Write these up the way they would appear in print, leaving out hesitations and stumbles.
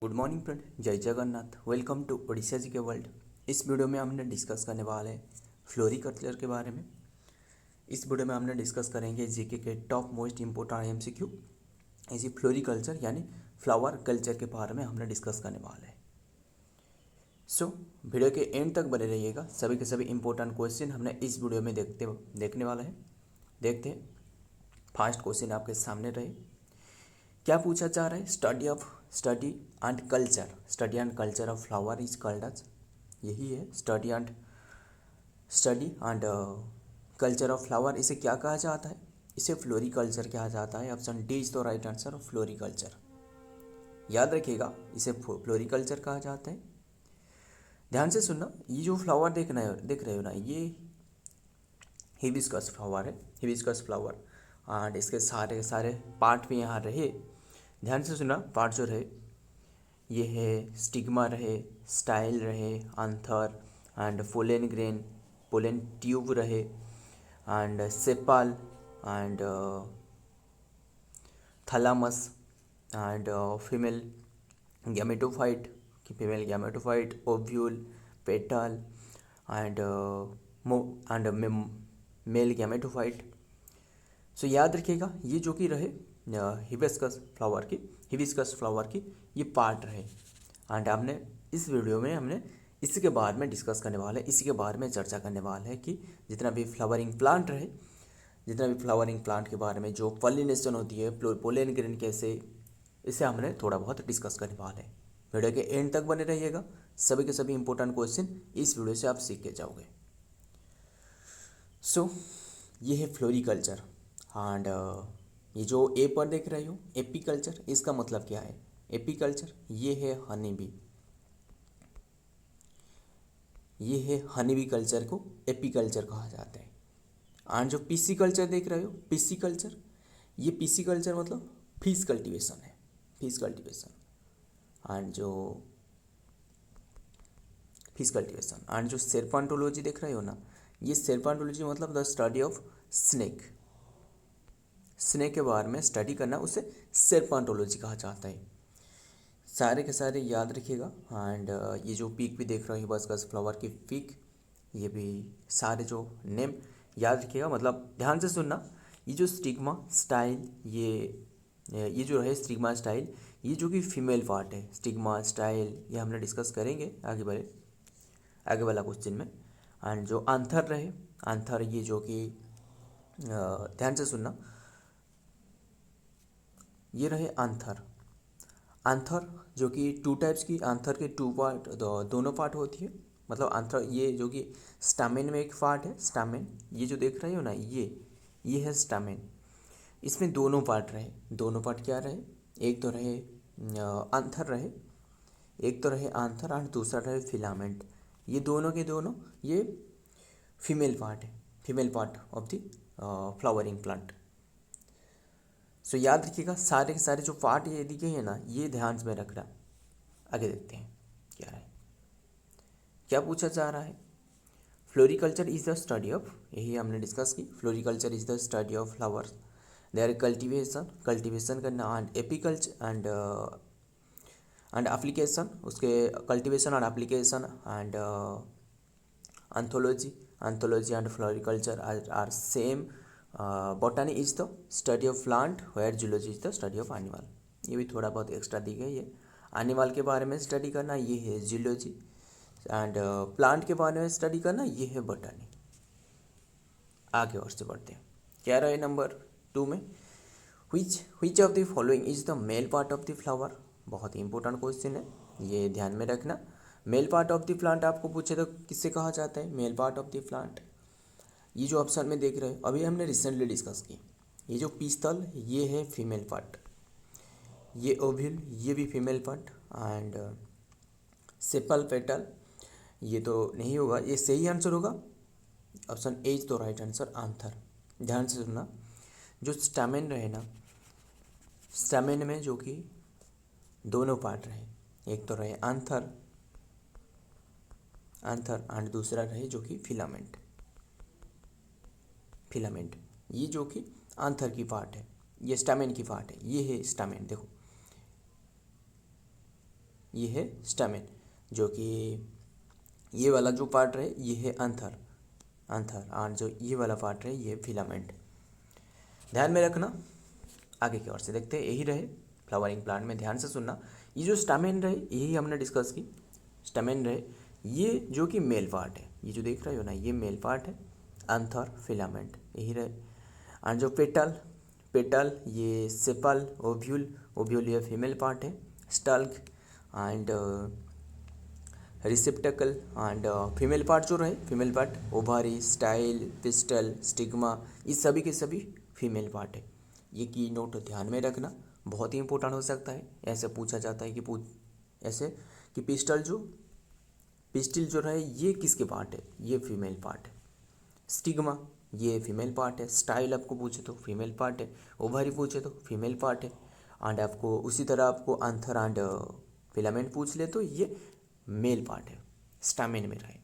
Good morning friend, जय Jagannath. Welcome to Odisha जी के world. इस वीडियो में हमने डिस्कस करने वाले हैं फ्लोरिकल्चर के बारे में। इस वीडियो में हमने डिस्कस करेंगे जीके के टॉप मोस्ट इम्पोर्टेंट एमसीक्यू इसी फ्लोरिकल्चर यानी फ्लावर कल्चर के बारे में हमने डिस्कस करने वाले हैं। वीडियो के एंड तक बने रहिएगा। सभी के सभी इंपॉर्टेंट क्वेश्चन हमने इस वीडियो में देखने वाले हैं। देखते हैं। फर्स्ट क्वेश्चन आपके सामने रहे। क्या पूछा जा रहा है? Study and culture of flower is called as. यही है study and culture of flower. इसे क्या कहा जाता है? इसे फ्लोरिकल्चर कहा जाता है। Option D is the right answer of floriculture. याद रखिएगा, इसे फ्लोरिकल्चर कहा जाता है। ध्यान से सुनना, ये जो फ्लावर देख रहे हो ना, ये हिबिस्कस फ्लावर है। हिबिस्कस फ्लावर एंड इसके सारे सारे पार्ट भी यहाँ रहे। ध्यान से सुनना, पार्ट जो रहे ये है स्टिग्मा रहे, स्टाइल रहे, anther and pollen grain, pollen tube रहे and sepal and thalamus and female gametophyte, ovule, petal and male gametophyte. So याद रखिएगा, ये जो कि रहे हिबिस्कस फ्लावर की ये पार्ट रहे। एंड हमने इस वीडियो में इसी के बारे में डिस्कस करने वाले हैं, इसी के बारे में चर्चा करने वाले हैं कि जितना भी फ्लावरिंग प्लांट के बारे में जो पॉलिनेशन होती है, पोलन ग्रेन कैसे, इसे हमने थोड़ा बहुत डिस्कस करने वाले हैं। वीडियो के एंड तक बने रहिएगा। सभी के सभी इंपॉर्टेंट क्वेश्चन इस वीडियो से आप सीख के जाओगे। ये है फ्लोरिकल्चर एंड ये जो ए पर देख रहे हो एपीकल्चर, इसका मतलब क्या है? एपीकल्चर ये है हनी बी कल्चर को एपीकल्चर कहा जाता है। एंड जो पीसी कल्चर देख रहे हो, पीसी कल्चर मतलब फिश कल्टीवेशन है, फिश कल्टीवेशन। एंड जो सेरपेंटोलॉजी देख रहे हो ना, ये सेरपेंटोलॉजी मतलब द स्टडी ऑफ स्नेक के बारे में स्टडी करना, उसे सेरपेंटोलॉजी कहा जाता है। सारे के सारे याद रखिएगा। एंड ये जो पीक भी देख रहे हो हिबिस्कस फ्लावर की पीक, ये भी सारे जो नेम याद रखिएगा। मतलब ध्यान से सुनना, ये जो स्टिग्मा स्टाइल, ये जो है स्टिग्मा स्टाइल, ये जो कि फीमेल पार्ट है स्टिग्मा स्टाइल, ये हमने डिस्कस करेंगे आगे वाला क्वेश्चन में। एंड जो आंथर रहे, आंथर ये जो कि ध्यान से सुनना, ये रहे आंथर जो कि टू टाइप्स की आंथर के दोनों पार्ट होती है। मतलब आंथर ये जो कि स्टामेन में एक पार्ट है, स्टामेन ये जो देख रहे हो ना, ये है स्टामेन। इसमें दोनों पार्ट क्या रहे? एक तो रहे आंथर और दूसरा रहे फिलामेंट। ये दोनों के दोनों ये female part of the flowering plant. So याद रखिएगा, सारे के सारे जो पार्ट ये दिखे हैं ना, ये ध्यान में रखना। आगे देखते हैं क्या है, क्या पूछा जा रहा है। Floriculture is the study of, यही हमने डिस्कस की। Floriculture is the study of flowers, their cultivation करना एंड एपीकल्चर एंड एप्लीकेशन, उसके कल्टीवेशन और application and anthology and floriculture are same. Botany is the study of plant, where zoology is the study of animal. ये भी थोड़ा बहुत extra दी गई है। Animal के बारे में स्टडी करना ये है जियोलॉजी, एंड प्लांट के बारे में स्टडी करना ये है बॉटनी। आगे और से बढ़ते हैं। क्या रहे नंबर 2 में, which of the following is the male part of the flower. बहुत ही इंपॉर्टेंट क्वेश्चन है, ये ध्यान में रखना। Male part of the plant आपको पूछे तो किससे कहा जाता है? Male part of the plant. ये जो ऑप्शन में देख रहे हो, अभी हमने रिसेंटली डिस्कस की, ये जो पिस्तल ये है फीमेल पार्ट, ये ओव्यूल ये भी female part, and sepal petal ये तो नहीं होगा, ये सही आंसर होगा। Option A is the right answer, anther. ध्यान से सुनना, जो स्टैमेन रहे ना, स्टैमेन में जो कि दोनों पार्ट रहे, एक तो रहे आंथर एंड दूसरा रहे जो कि फिलामेंट। ये जो कि आंथर की पार्ट है, ये स्टामेन की पार्ट है, ये है स्टामेन। देखो ये है स्टैमेन, जो कि ये वाला जो पार्ट रहे ये है अंथर और जो ये वाला पार्ट रहे ये फिलामेंट। ध्यान में रखना। आगे की ओर से देखते हैं, यही रहे फ्लावरिंग प्लांट में, ध्यान से सुनना। ये जो स्टैमेन रहे यही हमने डिस्कस की, स्टैमेन रहे ये जो कि मेल पार्ट है, ये जो देख रहे हो ना ये मेल पार्ट है, अंथर फिलामेंट यही रहे। और जो पेटल ये सेपल ओव्यूल ये फीमेल पार्ट है, stalk and receptacle and female part जो रहे female part ovary, style, pistil, stigma, ये सभी के सभी फीमेल पार्ट है। ये की नोट ध्यान में रखना, बहुत ही इंपॉर्टेंट हो सकता है। ऐसे पूछा जाता है कि ऐसे कि पिस्टिल जो रहे ये किसके पार्ट है, ये फीमेल पार्ट है। स्टिग्मा ये फीमेल पार्ट है, स्टाइल आपको पूछे तो फीमेल पार्ट है, ओवरी पूछे तो फीमेल पार्ट है, एंड आपको उसी तरह आपको आंथर एंड फिलामेंट पूछ ले तो ये मेल पार्ट है, स्टैमेन में रहे।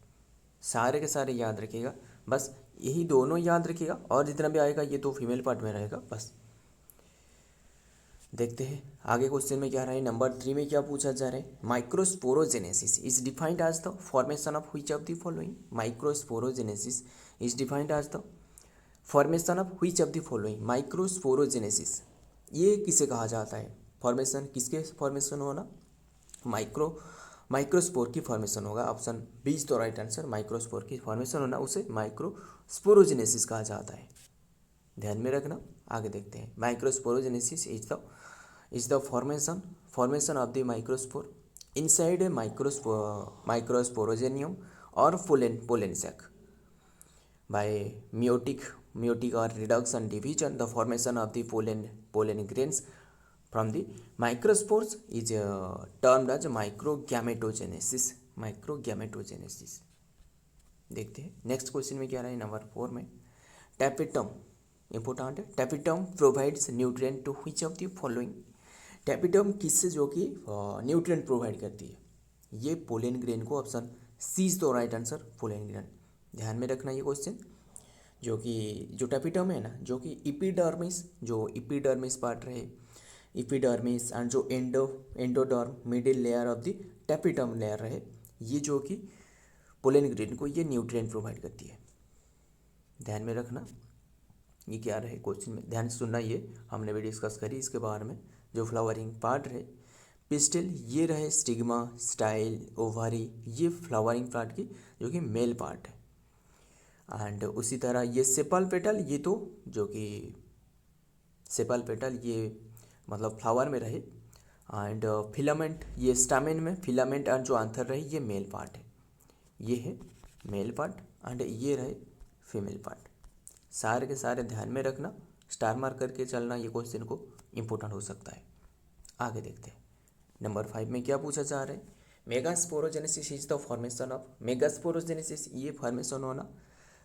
सारे के सारे याद रखिएगा, बस यही दोनों याद रखिएगा, और जितना भी आएगा ये तो फीमेल पार्ट में रहेगा बस। देखते हैं आगे क्वेश्चन में क्या रहा है। नंबर 3 में क्या पूछा जा रहा है, microsporogenesis is defined as the formation of which of the following. Microsporogenesis is defined as the formation of which of the following. Microsporogenesis ये किसे कहा जाता है, फॉर्मेशन किसके फॉर्मेशन होना, माइक्रोस्पोर की फॉर्मेशन होगा। Option B is the right answer, microspore की फॉर्मेशन होना उसे माइक्रोस्पोरोजेनेसिस कहा जाता है। ध्यान में रखना। आगे देखते हैं, microsporogenesis is the formation of the microspore inside a microsporangium और pollen sac by meiotic or reduction division. The formation of the pollen grains from the microspores is termed as microgametogenesis। देखते हैं नेक्स्ट क्वेश्चन में क्या रहा है। Number 4 में tapetum important है। Tapetum provides nutrient to which of the following. Tapetum किससे जो कि न्यूट्रिएंट प्रोवाइड करती है, ये पोलन ग्रेन को। Option C is the right answer, pollen grain. ध्यान में रखना ये क्वेश्चन, जो टैपिटम है ना, जो कि इपीडर्मिस पार्ट रहे, इपीडर्मिस एंड जो endoderm middle layer of the tapetum layer रहे, ये जो कि पोलन ग्रेन को ये न्यूट्रिएंट प्रोवाइड करती है। ध्यान में रखना ये क्या रहे क्वेश्चन में, ध्यान से सुनना। ये हमने भी डिस्कस करी इसके बारे में। जो फ्लावरिंग पार्ट रहे पिस्टिल ये रहे, स्टिग्मा, स्टाइल, ओवारी ये फ्लावरिंग पार्ट की जो कि मेल पार्ट है। एंड उसी तरह ये सेपल पेटल, ये तो जो कि सेपल पेटल ये मतलब फ्लावर में रहे। एंड फिलामेंट ये स्टैमेन में, फिलामेंट एंड जो आंथर रहे ये मेल पार्ट है, ये है मेल पार्ट एंड ये रहे फीमेल पार्ट। सारे के सारे ध्यान में रखना, स्टार मार्क करके चलना, ये क्वेश्चन को इम्पोर्टेंट हो सकता है। आगे देखते हैं नंबर 5 में क्या पूछा जा रहा है। Megasporogenesis is the formation of. Megasporogenesis ये फॉर्मेशन होना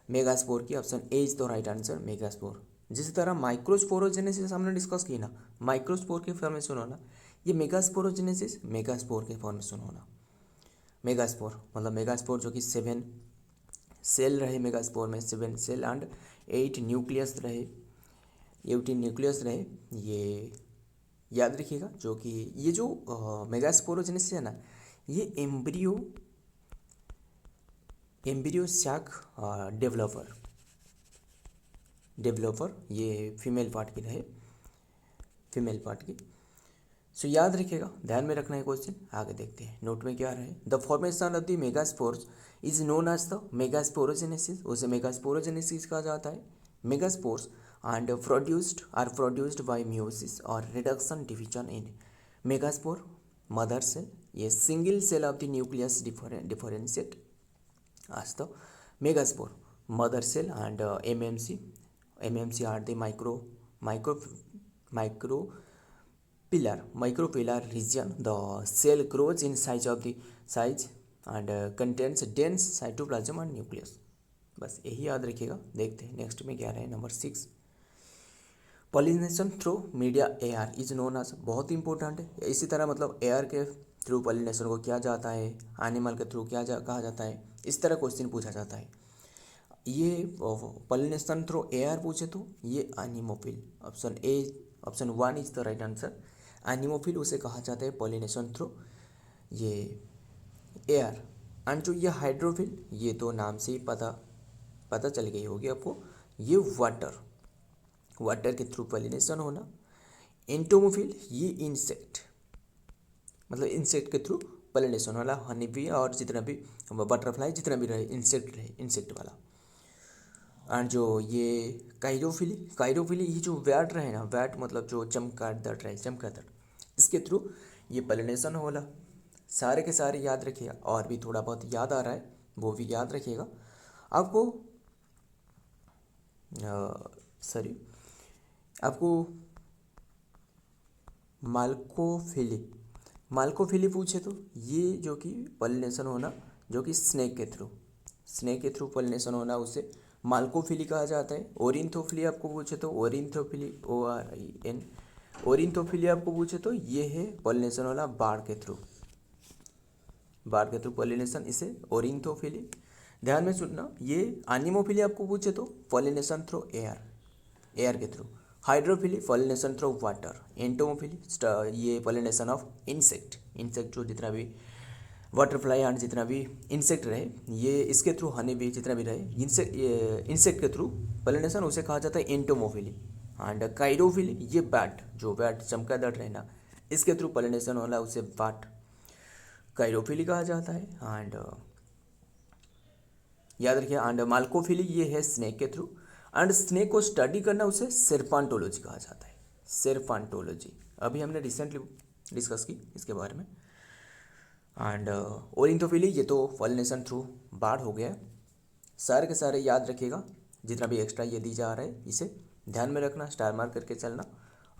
मेगास्पोर की। Option A is the right answer, megaspore. जिस तरह माइक्रोस्पोरोजेनेसिस हमने डिस्कस की ना, माइक्रोस्पोर की फॉर्मेशन होना, ये मेगास्पोरोजेनेसिस मेगास्पोर के फॉर्मेशन होना। मेगास्पोर मतलब मेगास्पोर जो कि 7 सेल रहे, मेगास्पोर में 7 सेल एंड 8 न्यूक्लियस रहे, 18 न्यूक्लियस रहे, ये याद रखिएगा। जो कि ये जो मेगास्पोरोजेनेसिस है ना, ये एम्ब्रियो सैक डेवलपर ये फीमेल पार्ट की रहे, फीमेल पार्ट की। सो याद रखिएगा, ध्यान में रखना है क्वेश्चन। आगे देखते हैं नोट में क्या रहे। The formation of the megaspores is known as the megasporogenesis, उसे मेगास्पोरोजेनेसिस कहा जाता है। Megaspores and are produced by meiosis or reduction division in megaspore mother cell. A single cell of the nucleus differentiate as the megaspore mother cell and mmc are the micropillar region. The cell grows in size and contains dense cytoplasm and nucleus। बस यही याद रखिएगा। देखते हैं next में क्या रहे। Number 6 pollination through media air is known as. बहुत इंपॉर्टेंट है। इसी तरह मतलब एयर के थ्रू पॉलिनेशन को किया जाता है, एनिमल के थ्रू कहा जाता है, इस तरह क्वेश्चन पूछा जाता है। ये पॉलिनेशन थ्रू एयर पूछे तो ये anemophily, option 1 is the right answer. Anemophily उसे कहा जाता है पॉलिनेशन थ्रू ये एयर, एंड जो ये हाइड्रोफिल ये तो नाम से ही पता चल गई होगी आपको, ये वाटर के थ्रू पॉलिनेशन होना। एंटोमोफिल ये इंसेक्ट, मतलब इंसेक्ट के थ्रू पॉलिनेशन वाला, हनी बी और जितना भी बटरफ्लाई जितना भी रहे इंसेक्ट वाला। एंड जो ये काइरोफिली ये जो वैट रहे ना, वैट मतलब जो चमगादड़, इसके थ्रू ये पॉलिनेशन होला। सारे के सारे याद रखिएगा, और भी थोड़ा बहुत याद आ रहा है वो भी याद रखिएगा आपको। आपको माल्कोफिली पूछे तो ये जो कि पॉलिनेशन होना, जो कि स्नेक के थ्रू पॉलिनेशन होना, उसे माल्कोफिली कहा जाता है। ओरिंथोफिली आपको पूछे तो ओरिंथोफिली आपको पूछे तो ये है पॉलिनेशन वाला बाढ़ के थ्रू पॉलिनेशन, इसे ओरिंथोफिली। ध्यान में सुनना, ये एनिमोफिली आपको पूछे तो पॉलिनेशन थ्रू एयर के through. Hydrophily pollination through water. Entomophily ये पॉलिनेशन ऑफ इंसेक्ट जो जितना भी बटरफ्लाई एंड जितना भी इंसेक्ट रहे, ये इसके थ्रू हनी बी जितना भी रहे इंसेक्ट के थ्रू पॉलिनेशन, उसे कहा जाता है एंटोमोफिली। एंड काइरोफिली ये बैट चमगादड़ रहना, इसके थ्रू पॉलिनेशन होला, उसे बैट काइरोफिली कहा जाता है। एंड याद रखिए, एंड माल्कोफिली ये है स्नेक के थ्रू, एंड स्नेक को स्टडी करना उसे सेरपांटोलॉजी कहा जाता है। सेरपांटोलॉजी अभी हमने रिसेंटली डिस्कस की इसके बारे में। एंड ओरिंथोफिली ये तो पॉलिनेशन थ्रू बाढ़ हो गया। सारे के सारे याद रखिएगा, जितना भी एक्स्ट्रा ये दी जा रहा है इसे ध्यान में रखना, स्टार मार्क करके चलना।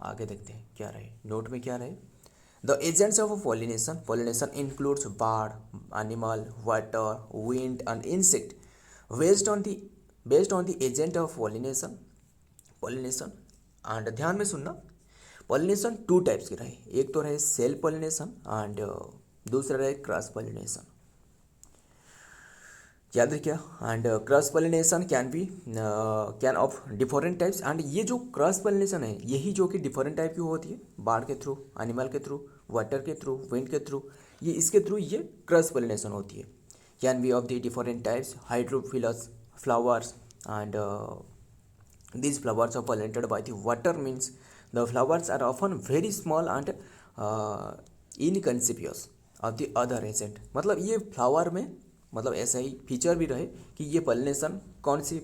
आगे देखते हैं क्या रहे नोट में क्या रहे। The agents of pollination includes bird, animal, water, wind and insect based on the agent of pollination. And ध्यान में सुनना, पॉलिनेशन 2 टाइप्स के रहे, एक तो रहे सेल पॉलिनेशन एंड दूसरा रहे क्रॉस पॉलिनेशन। याद रखिए, and cross pollination can of different types. And ये जो क्रॉस पॉलिनेशन है यही जो कि डिफरेंट टाइप की होती है, बार्ड के थ्रू, एनिमल के थ्रू, वाटर के थ्रू, विंड के थ्रू, ये इसके थ्रू ये क्रॉस पॉलिनेशन होती है। Can be of the different types hydrophilous flowers, and these flowers are pollinated by the water, means the flowers are often very small and inconspicuous of the other agent। मतलब ये flower में मतलब ऐसा ही feature भी रहे कि ये pollination कौन सी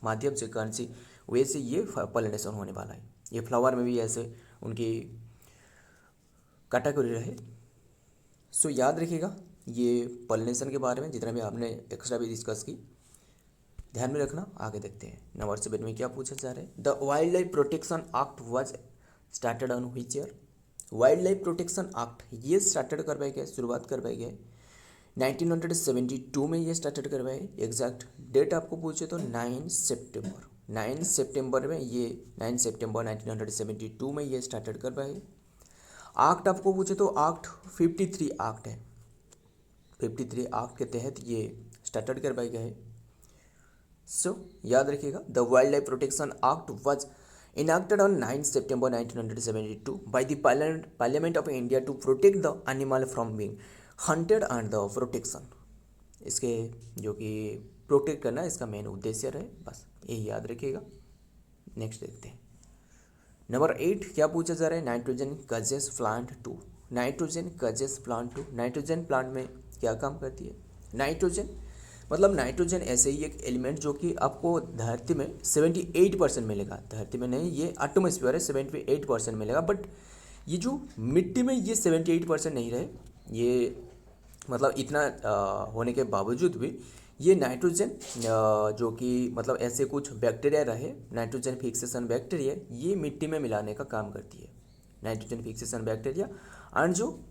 माध्यम से, कौन सी वे से ये पॉलिनेशन होने वाला है। ये फ्लावर में भी ऐसे उनकी कैटेगरी रहे। सो याद रखिएगा, ये पॉलिनेशन के बारे में जितना भी आपने एक्स्ट्रा भी डिस्कस की, ध्यान में रखना। आगे देखते हैं नंबर 7 में क्या पूछा जा रहा है। The wild life protection act was started on which year. Wild life protection act ये स्टार्टेड करवाया गया, शुरुआत करवाई गया 1972 में ये स्टार्टेड करवाए। एग्जैक्ट डेट आपको पूछे तो 9 सितंबर में ये 9 सितंबर 1972 में ये स्टार्टेड करवाए। एक्ट आपको पूछे तो एक्ट 53 एक्ट है, 53 एक्ट के तहत ये स्टार्टेड करवाया गया है। सो याद रखिएगा, the wild life protection act was enacted on 9 September 1972 by the Parliament of India to protect the animal from being hunted and the protection। इसके जो कि प्रोटेक्ट करना इसका मेन उद्देश्य रहे, बस यही याद रखिएगा। नेक्स्ट देखते हैं नंबर 8 क्या पूछा जा रहा है। Nitrogen causes plant 2। Nitrogen plant में क्या काम करती है। नाइट्रोजन मतलब नाइट्रोजन ऐसे ही एक एलिमेंट जो कि आपको धरती में 78% मिलेगा, धरती में नहीं, ये एटमॉस्फेयर है, 78% मिलेगा। बट ये जो मिट्टी में ये 78% नहीं रहे, ये मतलब इतना होने के बावजूद भी ये नाइट्रोजन जो कि मतलब ऐसे कुछ बैक्टीरिया रहे, नाइट्रोजन फिक्सेशन बैक्टीरिया, ये मिट्टी में मिलाने का काम करती है। नाइट्रोजन फिक्सेशन बैक्टीरिया एंड जो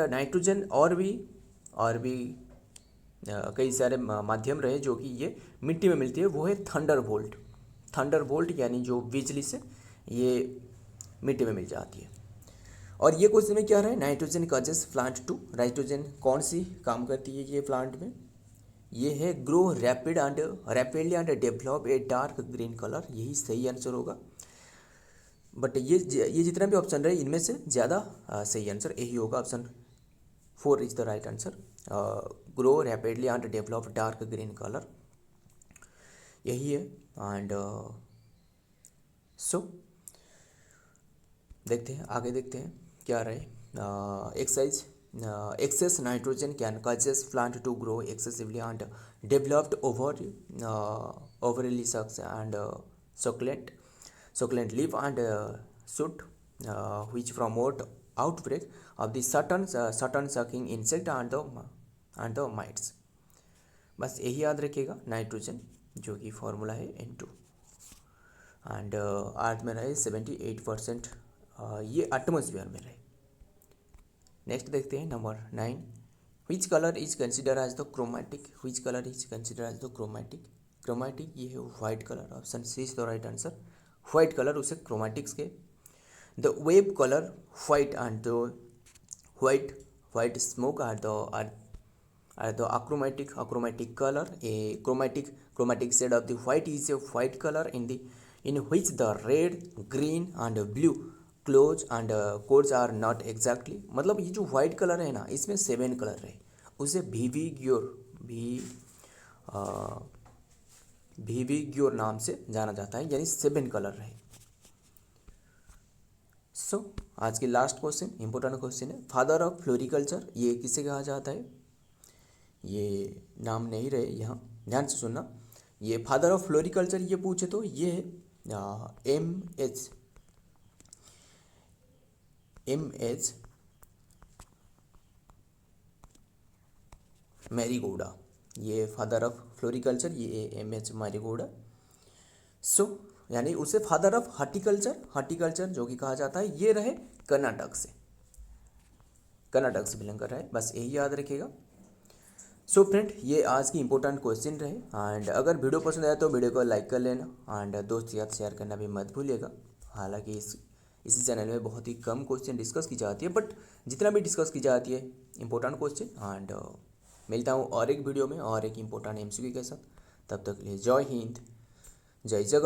नाइट्रोजन और भी कई सारे माध्यम रहे जो कि ये मिट्टी में मिलती है, वो है थंडरबोल्ट यानी जो बिजली से ये मिट्टी में मिल जाती है। और ये क्वेश्चन में क्या रहा है, नाइट्रोजन कजेस प्लांट 2। नाइट्रोजन कौन सी काम करती है ये प्लांट में, ये है grow rapidly and develop a dark green colour, यही सही आंसर होगा। बट ये जितना भी ऑप्शन रहे इनमें से ज़्यादा सही आंसर यही होगा, option 4 is the right answer. Grow rapidly and develop dark green colour, यही है। एंड सो देखते हैं आगे, देखते हैं क्या रहे। Exercise, excess nitrogen can causes plant to grow excessively and developed overly sucks and succulent leaf and shoot, which promote outbreak of the certain sucking insect and the mites। बस यही याद रखिएगा, नाइट्रोजन जो कि फॉर्मूला है N2। And earth में रहे 78%, ये एटमोसफियर में रहे। नेक्स्ट देखते हैं number 9, which colour is consider as the chromatic, which colour is consider as the chromatic. Chromatic ये है white colour, option C is the right answer. White colour उसे क्रोमैटिक्स के। The web colour white and the white smoke are the achromatic color। A chromatic shade of the white is a white color in which the red, green and blue close and codes are not exactly. मतलब ये जो white colour है ना, इसमें 7 colour है, उसे वीविग्योर नाम से जाना जाता है, यानी 7 कलर है। सो आज की लास्ट क्वेश्चन, इंपॉर्टेंट क्वेश्चन है, फादर ऑफ फ्लोरिकल्चर ये किसे कहा जाता है। ये नाम नहीं रहे यहाँ, ध्यान से सुनना। ये फादर ऑफ फ्लोरिकल्चर ये पूछे तो ये M.H. मैरीगोडा, ये फादर ऑफ फ्लोरिकल्चर ये M.H. मैरीगोडा। सो यानी उसे फादर ऑफ हॉर्टिकल्चर जो कि कहा जाता है, ये रहे कर्नाटक से बिलोंग कर रहा है, बस यही याद रखिएगा। सो फ्रेंड, ये आज की इंपॉर्टेंट क्वेश्चन रहे। एंड अगर वीडियो पसंद आया तो वीडियो को लाइक कर लेना एंड दोस्त के साथ शेयर करना भी मत भूलिएगा। हालांकि इसी चैनल में बहुत ही कम क्वेश्चन डिस्कस की जाती है, बट जितना भी डिस्कस की जाती है इंपॉर्टेंट क्वेश्चन। एंड मिलता हूँ और एक वीडियो में और एक इंपॉर्टेंट MCQ के साथ। तब तक के लिए जय हिंद, जय जगन्नाथ।